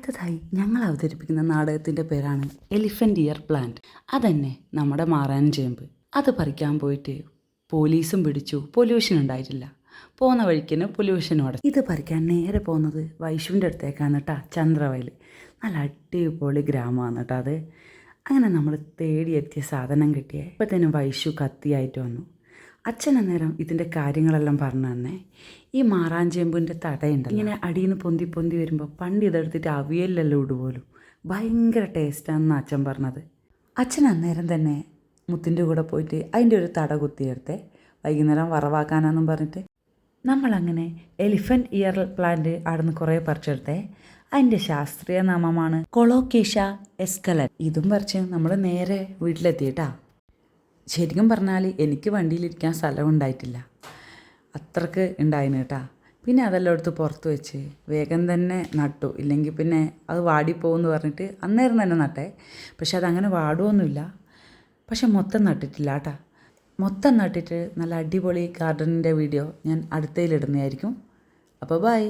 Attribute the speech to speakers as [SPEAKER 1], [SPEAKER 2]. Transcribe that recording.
[SPEAKER 1] അടുത്തതായി ഞങ്ങൾ അവതരിപ്പിക്കുന്ന നാടകത്തിൻ്റെ പേരാണ് എലിഫൻ്റ് ഇയർ പ്ലാന്റ്. അതന്നെ നമ്മുടെ മാറാൻ ചേമ്പ്. അത് പറിക്കാൻ പോയിട്ട് പോലീസും പിടിച്ചു, പൊല്യൂഷൻ ഉണ്ടായിട്ടില്ല. പോകുന്ന വഴിക്കിന് പൊല്യൂഷനും അടച്ചു. ഇത് പറിക്കാൻ നേരെ പോകുന്നത് വൈഷുവിൻ്റെ അടുത്തേക്കാണ് കേട്ടോ, ചന്ദ്രവയൽ. നല്ല അടിപൊളി ഗ്രാമമാണ് കേട്ടോ അത്. അങ്ങനെ നമ്മൾ തേടിയെത്തിയ സാധനം കിട്ടിയേ ഇപ്പോഴത്തേനും വൈഷു കത്തിയായിട്ട് വന്നു. അച്ഛൻ അന്നേരം ഇതിൻ്റെ കാര്യങ്ങളെല്ലാം പറഞ്ഞു തന്നെ. ഈ മാറാഞ്ചേമ്പിൻ്റെ തടയുണ്ട്, ഇങ്ങനെ അടിയിൽ നിന്ന് പൊന്തി പൊന്തി വരുമ്പോൾ പണ്ട് ഇതെടുത്തിട്ട് അവിയലിലെല്ലാം ഇടുപോലും, ഭയങ്കര ടേസ്റ്റാണെന്ന് അച്ഛൻ പറഞ്ഞത്. അച്ഛൻ അന്നേരം തന്നെ മുത്തിൻ്റെ കൂടെ പോയിട്ട് അതിൻ്റെ ഒരു തട കുത്തിയെടുത്തേ, വൈകുന്നേരം വറവാക്കാനാന്നും പറഞ്ഞിട്ട്. നമ്മളങ്ങനെ എലിഫൻ്റ് ഇയർ പ്ലാന്റ് അവിടെ നിന്ന് കുറേ പറിച്ചെടുത്തേ. അതിൻ്റെ ശാസ്ത്രീയ നാമമാണ് കൊളോക്കേഷ്യ എസ്കലറ്റ്. ഇതും പറിച്ച് നമ്മൾ നേരെ വീട്ടിലെത്തിയിട്ടാ. ശരിക്കും പറഞ്ഞാൽ എനിക്ക് വണ്ടിയിലിരിക്കാൻ സ്ഥലം ഉണ്ടായിട്ടില്ല, അത്രക്ക് ഉണ്ടായിന് കേട്ടാ. പിന്നെ അതെല്ലാം എടുത്ത് പുറത്ത് വെച്ച് വേഗം തന്നെ നട്ടു, ഇല്ലെങ്കിൽ പിന്നെ അത് വാടിപ്പോകുമെന്ന് പറഞ്ഞിട്ട് അന്നേരം തന്നെ നട്ടേ. പക്ഷെ അതങ്ങനെ വാടുമൊന്നുമില്ല. പക്ഷെ മൊത്തം നട്ടിട്ടില്ല കേട്ടാ. മൊത്തം നട്ടിട്ട് നല്ല അടിപൊളി ഗാർഡനിൻ്റെ വീഡിയോ ഞാൻ അടുത്തതിലിടുന്നതായിരിക്കും. അപ്പോൾ ബൈ.